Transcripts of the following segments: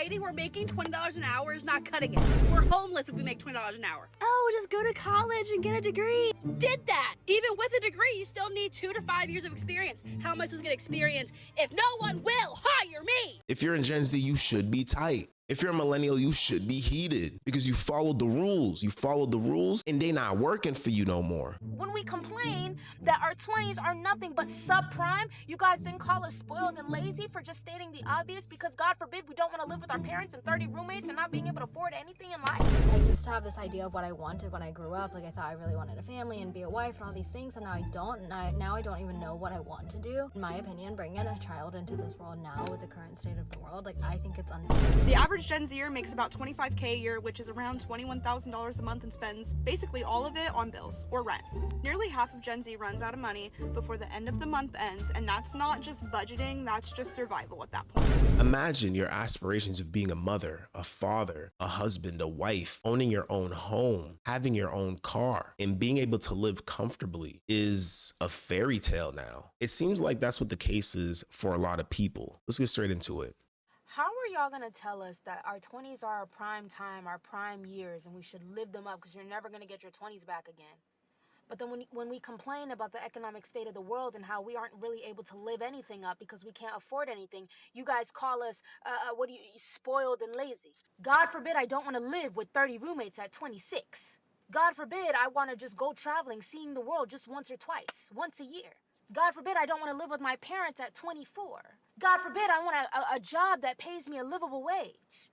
society where making $20 an hour is not cutting it. We're homeless if we make $20 an hour. Oh, just go to college and get a degree. Did that. Even with a degree, you still need 2 to 5 years of experience. How am I supposed to get experience if no one will hire me? If you're in Gen Z, you should be tight. If you're a millennial, you should be heated because you followed the rules. You followed the rules and they not working for you no more. When we complain that our 20s are nothing but subprime, you guys then call us spoiled and lazy for just stating the obvious because God forbid we don't want to live with our parents and 30 roommates and not being able to afford anything in life. I used to have this idea of what I wanted when I grew up. Like I thought I really wanted a family and be a wife and all these things, and now I don't. And now I don't even know what I want to do. In my opinion, bringing a child into this world now with the current state of the world, like I think it's unfair. The average Gen Zer makes about $25K a year, which is around $21,000 a month, and spends basically all of it on bills or rent. Nearly half of Gen Z runs out of money before the end of the month ends, and that's not just budgeting, that's just survival at that point. Imagine your aspirations of being a mother, a father, a husband, a wife, owning your own home, having your own car, and being able to live comfortably is a fairy tale now. It seems like that's what the case is for a lot of people. Let's get straight into it. How are y'all gonna tell us that our 20s are our prime time, our prime years, and we should live them up because you're never gonna get your 20s back again? But then when we complain about the economic state of the world and how we aren't really able to live anything up because we can't afford anything, you guys call us, spoiled and lazy. God forbid I don't want to live with 30 roommates at 26. God forbid I want to just go traveling, seeing the world just once or twice, once a year. God forbid I don't want to live with my parents at 24. God forbid I want a job that pays me a livable wage.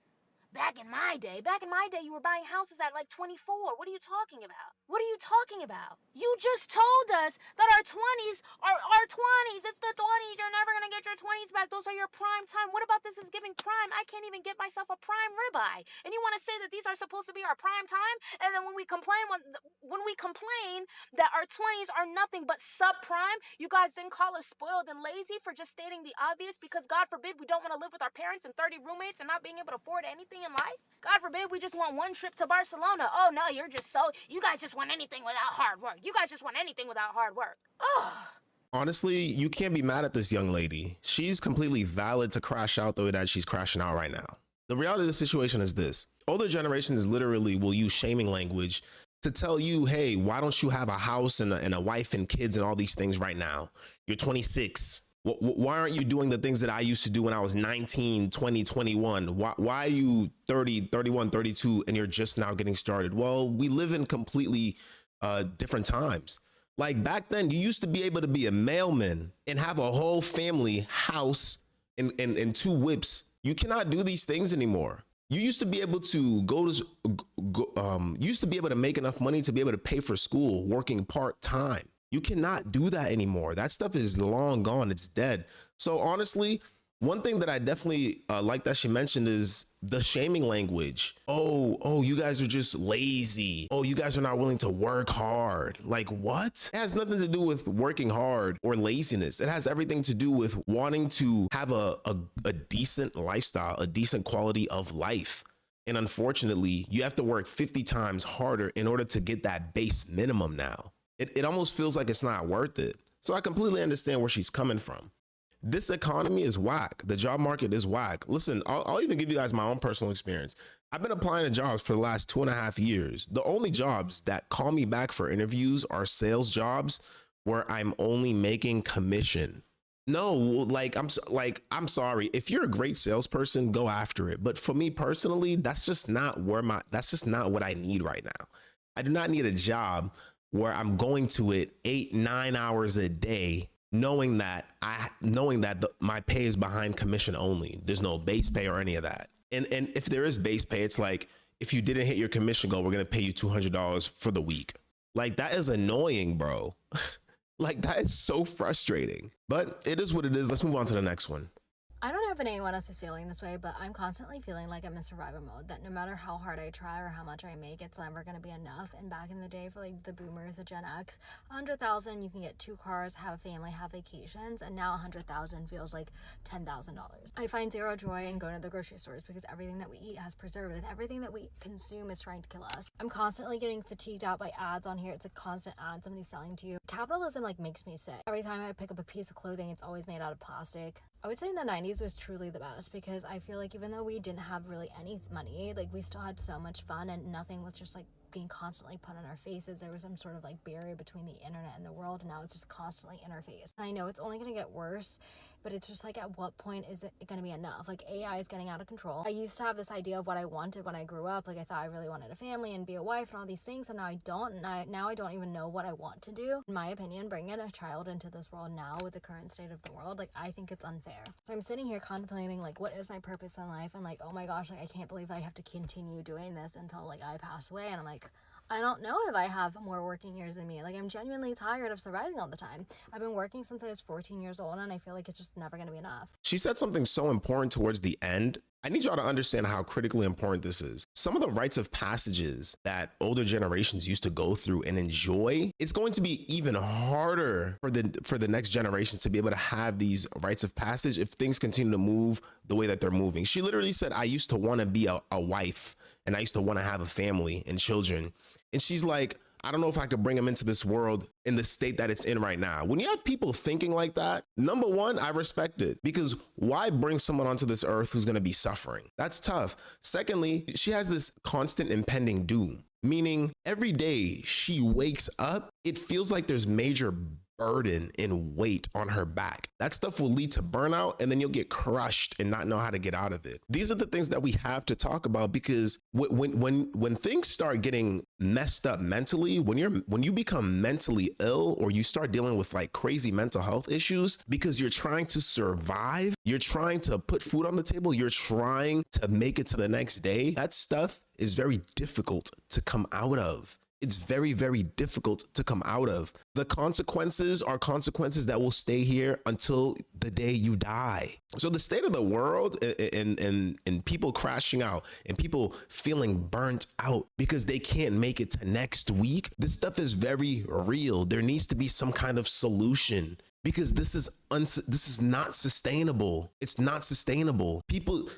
Back in my day, you were buying houses at like 24. What are you talking about? What are you talking about? You just told us that our 20s are our 20s. It's the 20s. You're never going to get your 20s back. Those are your prime time. What about this is giving prime? I can't even get myself a prime ribeye. And you want to say that these are supposed to be our prime time? And then when we complain that our 20s are nothing but subprime, you guys then call us spoiled and lazy for just stating the obvious because God forbid we don't want to live with our parents and 30 roommates and not being able to afford anything in life? God forbid we just want one trip to Barcelona. Oh no, you guys just want anything without hard work. You guys just want anything without hard work. Ugh. Honestly, you can't be mad at this young lady. She's completely valid to crash out the way that she's crashing out right now. The reality of the situation is this. Older generations literally will use shaming language to tell you, hey, why don't you have a house and a wife and kids and all these things right now? You're 26. Why aren't you doing the things that I used to do when I was 19, 20, 21? Why are you 30, 31, 32, and you're just now getting started? Well, we live in completely different times. Like back then, you used to be able to be a mailman and have a whole family house and 2 whips. You cannot do these things anymore. You used to be able to used to be able to make enough money to be able to pay for school working part-time. You cannot do that anymore. That stuff is long gone. It's dead. So honestly, one thing that I definitely like that she mentioned is the shaming language. Oh, you guys are just lazy. Oh, you guys are not willing to work hard. Like what? It has nothing to do with working hard or laziness. It has everything to do with wanting to have a decent lifestyle, a decent quality of life. And unfortunately, you have to work 50 times harder in order to get that base minimum now. It almost feels like it's not worth it. So I completely understand where she's coming from. This economy is whack. The job market is whack. Listen, I'll even give you guys my own personal experience. I've been applying to jobs for the last 2.5 years. The only jobs that call me back for interviews are sales jobs where I'm only making commission. No, I'm sorry. If you're a great salesperson, go after it. But for me personally, that's just not what I need right now. I do not need a job where I'm going to it 8-9 hours a day, knowing that my pay is behind commission only. There's no base pay or any of that. And if there is base pay, it's like, if you didn't hit your commission goal, we're going to pay you $200 for the week. Like, that is annoying, bro. Like, that is so frustrating, but it is what it is. Let's move on to the next one. I don't know if anyone else is feeling this way, but I'm constantly feeling like I'm in survivor mode, that no matter how hard I try or how much I make, it's never going to be enough. And back in the day for like the boomers, the Gen X, 100,000, you can get 2 cars, have a family, have vacations, and now 100,000 feels like $10,000. I find zero joy in going to the grocery stores because everything that we eat has preservatives. Everything that we consume is trying to kill us. I'm constantly getting fatigued out by ads on here. It's a constant ad somebody's selling to you. Capitalism like makes me sick. Every time I pick up a piece of clothing, it's always made out of plastic. I would say the 90s was truly the best because I feel like even though we didn't have really any money, like we still had so much fun and nothing was just like being constantly put in our faces. There was some sort of like barrier between the internet and the world, and now it's just constantly in our face. And I know it's only going to get worse, but it's just like, at what point is it going to be enough? Like, AI is getting out of control. I used to have this idea of what I wanted when I grew up. Like, I thought I really wanted a family and be a wife and all these things, and now I don't. And now I don't even know what I want to do. In my opinion, bringing a child into this world now with the current state of the world, like, I think it's unfair. So I'm sitting here contemplating, like, what is my purpose in life? And like, oh my gosh, like, I can't believe I have to continue doing this until like I pass away. And I'm like, I don't know if I have more working years than me. Like, I'm genuinely tired of surviving all the time. I've been working since I was 14 years old, and I feel like it's just never going to be enough. She said something so important towards the end. I need y'all to understand how critically important this is. Some of the rites of passages that older generations used to go through and enjoy, it's going to be even harder for the next generations to be able to have these rites of passage if things continue to move the way that they're moving. She literally said, I used to want to be a wife, and I used to want to have a family and children. And she's like, I don't know if I could bring them into this world in the state that it's in right now. When you have people thinking like that, number one, I respect it, because why bring someone onto this earth who's going to be suffering? That's tough. Secondly, she has this constant impending doom, meaning every day she wakes up, it feels like there's major burden and weight on her back. That stuff will lead to burnout, and then you'll get crushed and not know how to get out of it. These are the things that we have to talk about, because when things start getting messed up mentally, when you become mentally ill, or you start dealing with like crazy mental health issues because you're trying to survive, you're trying to put food on the table, you're trying to make it to the next day, that stuff is very difficult to come out of. It's very, very difficult to come out of. The consequences are consequences that will stay here until the day you die. So the state of the world and people crashing out and people feeling burnt out because they can't make it to next week, this stuff is very real. There needs to be some kind of solution, because this is not sustainable. It's not sustainable.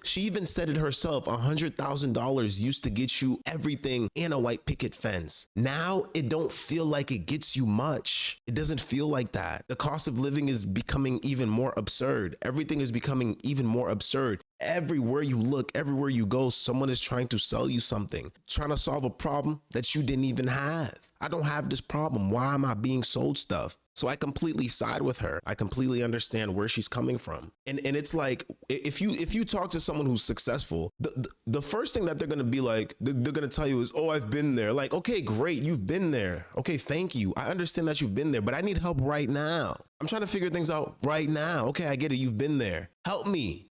She even said it herself, $100,000 used to get you everything and a white picket fence. Now it don't feel like it gets you much. It doesn't feel like that. The cost of living is becoming even more absurd. Everything is becoming even more absurd. Everywhere you look, everywhere you go, someone is trying to sell you something, trying to solve a problem that you didn't even have. I don't have this problem. Why am I being sold stuff? So I completely side with her. I completely understand where she's coming from. And it's like, if you talk to someone who's successful, the first thing that they're going to be like, they're going to tell you is, oh, I've been there. Like, okay, great. You've been there. Okay, thank you. I understand that you've been there, but I need help right now. I'm trying to figure things out right now. Okay, I get it. You've been there. Help me.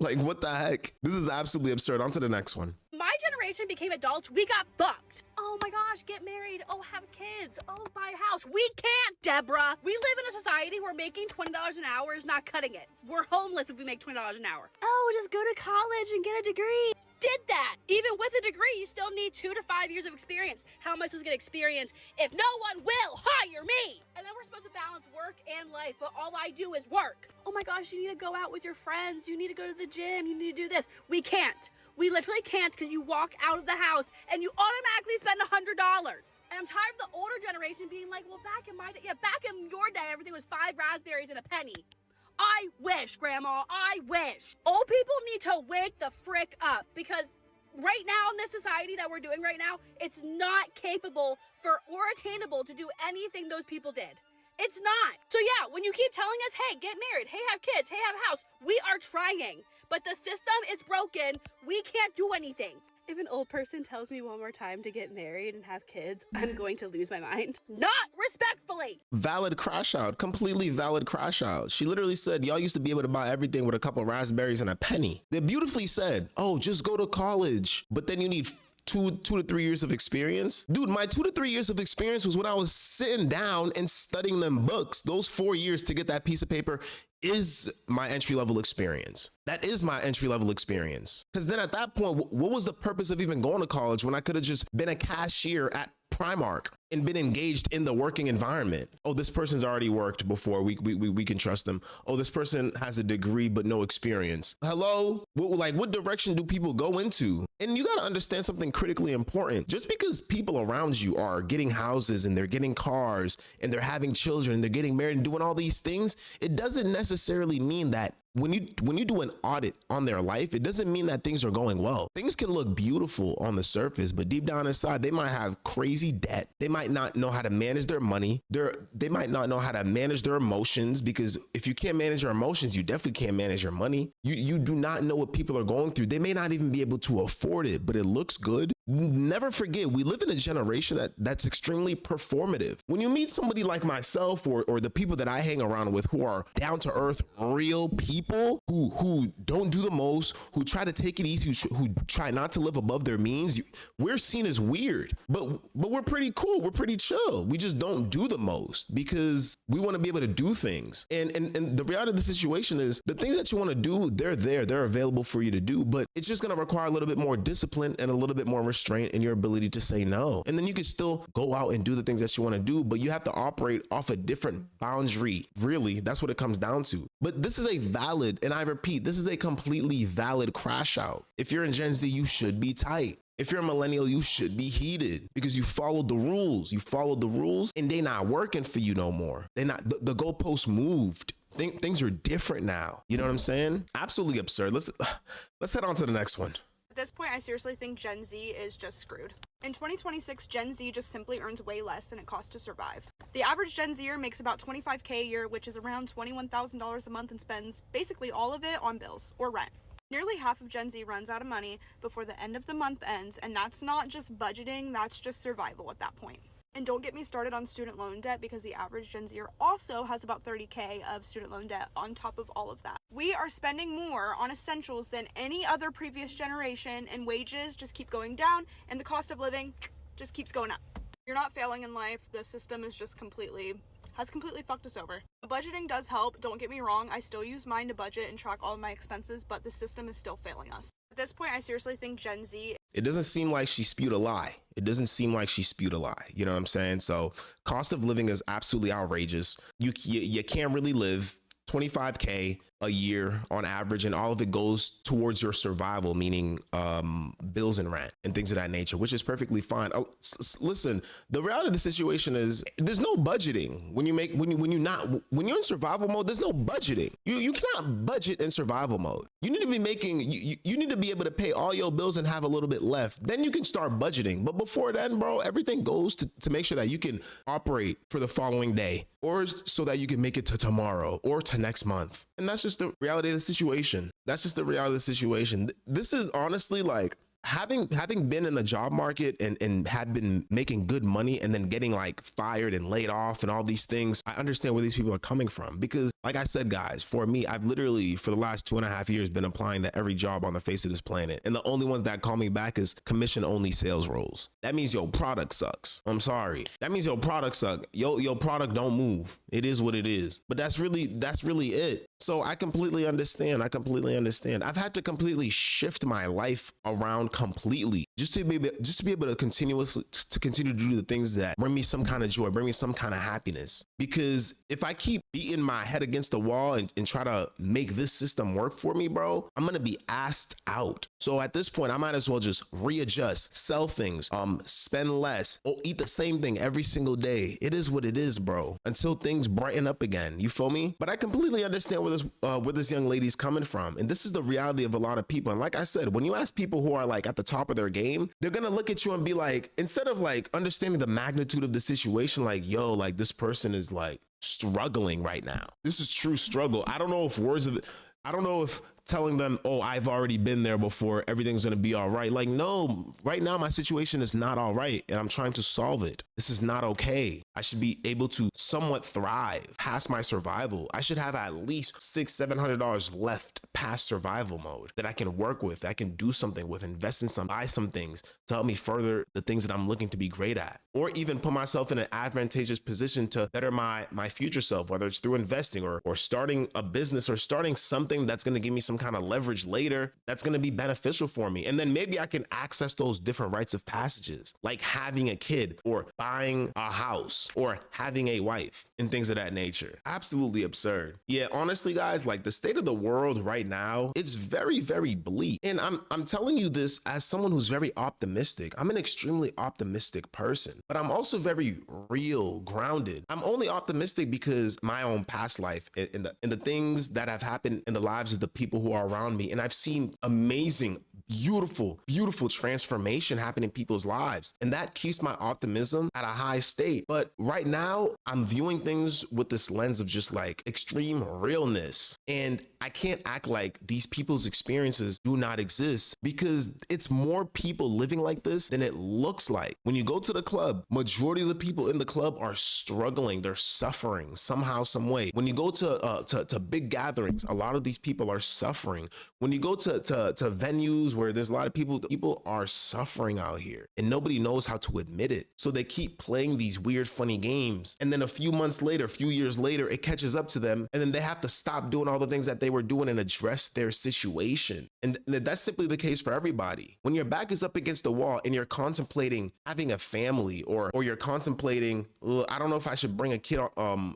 Like what the heck? This is absolutely absurd. On to the next one. My generation became adults, we got fucked. Oh my gosh, get married, oh have kids, oh buy a house. We can't, Deborah. We live in a society where making $20 an hour is not cutting it. We're homeless if we make $20 an hour. Oh, just go to college and get a degree. Did that. Even with a degree, you still need 2 to 5 years of experience. How am I supposed to get experience if no one will hire me? And then we're supposed to balance work and life, but all I do is work. Oh my gosh, you need to go out with your friends. You need to go to the gym. You need to do this. We can't. We literally can't, because you walk out of the house and you automatically spend $100. And I'm tired of the older generation being like, well, back in my day, back in your day, everything was 5 raspberries and a penny. I wish, Grandma, I wish. Old people need to wake the frick up, because right now in this society that we're doing right now, it's not capable or attainable to do anything those people did. It's not. So yeah, when you keep telling us, hey, get married, hey, have kids, hey, have a house, we are trying. But the system is broken. We can't do anything. If an old person tells me one more time to get married and have kids, I'm going to lose my mind. Not respectfully. Valid crash out, completely valid crash out. She literally said, y'all used to be able to buy everything with a couple of raspberries and a penny. They beautifully said, oh, just go to college, but then you need two to 3 years of experience. Dude, my 2 to 3 years of experience was when I was sitting down and studying them books. Those 4 years to get that piece of paper is my entry-level experience. That is my entry-level experience. Because then at that point, what was the purpose of even going to college when I could have just been a cashier at Primark and been engaged in the working environment? Oh, this person's already worked before. We can trust them. Oh, this person has a degree but no experience. Hello? What direction do people go into? And you got to understand something critically important. Just because people around you are getting houses and they're getting cars and they're having children, they're getting married and doing all these things, it doesn't necessarily mean that when you do an audit on their life, it doesn't mean that things are going well. Things can look beautiful on the surface, but deep down inside, they might have crazy debt. They might not know how to manage their money. They might not know how to manage their emotions, because if you can't manage your emotions, you definitely can't manage your money. You do not know what people are going through. They may not even be able to afford it, but it looks good. Never forget, we live in a generation that's extremely performative. When you meet somebody like myself or the people that I hang around with who are down to earth, real people who don't do the most, who try to take it easy, who try not to live above their means, we're seen as weird, but we're pretty cool. We're pretty chill. We just don't do the most because we want to be able to do things. And the reality of the situation is the things that you want to do, they're available for you to do, but it's just going to require a little bit more discipline and a little bit more restraint in your ability to say no. And then you can still go out and do the things that you want to do, but you have to operate off a different boundary. Really, that's what it comes down to. But this is a valid, and I repeat, this is a completely valid crash out. If you're in Gen Z, you should be tight. If you're a millennial, you should be heated because you followed the rules. You followed the rules and they're not working for you no more. They're not, the goalposts moved. Things are different now. You know what I'm saying? Absolutely absurd. Let's head on to the next one. At this point, I seriously think Gen Z is just screwed. In 2026, Gen Z just simply earns way less than it costs to survive. The average Gen Zer makes about $25K a year, which is around $21,000 a month, and spends basically all of it on bills or rent. Nearly half of Gen Z runs out of money before the end of the month ends, and that's not just budgeting, that's just survival at that point. And don't get me started on student loan debt, because the average Gen Zer also has about $30K of student loan debt on top of all of that. We are spending more on essentials than any other previous generation, and wages just keep going down, and the cost of living just keeps going up. You're not failing in life. The system is just completely fucked us over. Budgeting does help, don't get me wrong. I still use mine to budget and track all of my expenses, but the system is still failing us. At this point, I seriously think Gen Z... It doesn't seem like she spewed a lie. It doesn't seem like she spewed a lie. You know what I'm saying? So cost of living is absolutely outrageous. You can't really live 25K a year on average, and all of it goes towards your survival, meaning bills and rent and things of that nature, which is perfectly fine. Listen, the reality of the situation is there's no budgeting when you're in survival mode. There's no budgeting. You cannot budget in survival mode. You need to be you need to be able to pay all your bills and have a little bit left. Then you can start budgeting. But before then, bro, everything goes to make sure that you can operate for the following day, or so that you can make it to tomorrow or to next month. And that's just the reality of the situation. That's just the reality of the situation. This is honestly like having been in the job market and had been making good money and then getting like fired and laid off and all these things. I understand where these people are coming from, because like I said, guys, for me, I've literally for the last 2.5 years been applying to every job on the face of this planet. And the only ones that call me back is commission only sales roles. That means your product sucks. I'm sorry. That means your product sucks. Your product don't move. It is what it is. But that's really it. So I completely understand. I've had to completely shift my life around completely just to be able to continue to do the things that bring me some kind of joy, bring me some kind of happiness. Because if I keep beating my head against the wall and try to make this system work for me, bro, I'm gonna be asked out. So at this point, I might as well just readjust, sell things, spend less, or eat the same thing every single day. It is what it is, bro, until things brighten up again. You feel me? But I completely understand where this young lady's coming from. And this is the reality of a lot of people. And like I said, when you ask people who are like at the top of their game, they're gonna look at you and be like, instead of like understanding the magnitude of the situation, like, yo, like this person is like struggling right now. This is true struggle. I don't know if telling them, oh, I've already been there before, everything's gonna be all right. Like, no, right now my situation is not all right and I'm trying to solve it. This is not okay. I should be able to somewhat thrive past my survival. I should have at least $600-700 left past survival mode that I can work with, that I can do something with, invest in buy some things to help me further the things that I'm looking to be great at, or even put myself in an advantageous position to better my future self, whether it's through investing or starting a business or starting something that's gonna give me some some kind of leverage later that's going to be beneficial for me. And then maybe I can access those different rites of passages, like having a kid or buying a house or having a wife and things of that nature. Absolutely absurd. Yeah, honestly, guys, like the state of the world right now, it's very, very bleak. And I'm telling you this as someone who's very optimistic. I'm an extremely optimistic person, but I'm also very real, grounded. I'm only optimistic because my own past life and the things that have happened in the lives of the people who are around me. And I've seen amazing, beautiful, beautiful transformation happen in people's lives. And that keeps my optimism at a high state. But right now, I'm viewing things with this lens of just like extreme realness. And I can't act like these people's experiences do not exist, because it's more people living like this than it looks like. When you go to the club, majority of the people in the club are struggling. They're suffering somehow, some way. When you go to big gatherings, a lot of these people are suffering. When you go to venues where there's a lot of people are suffering out here, and nobody knows how to admit it. So they keep playing these weird, funny games. And then a few months later, a few years later, it catches up to them. And then they have to stop doing all the things that they were doing and address their situation. And that's simply the case for everybody. When your back is up against the wall and you're contemplating having a family, or you're contemplating, I don't know if I should bring a kid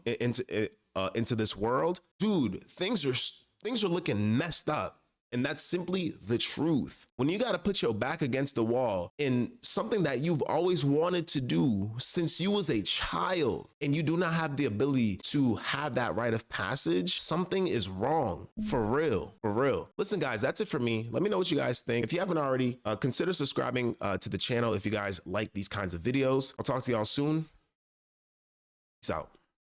into this world, dude, things are looking messed up. And that's simply the truth. When you got to put your back against the wall in something that you've always wanted to do since you was a child, and you do not have the ability to have that rite of passage, something is wrong. For real, for real. Listen, guys, that's it for me. Let me know what you guys think. If you haven't already, consider subscribing to the channel if you guys like these kinds of videos. I'll talk to y'all soon. Peace out.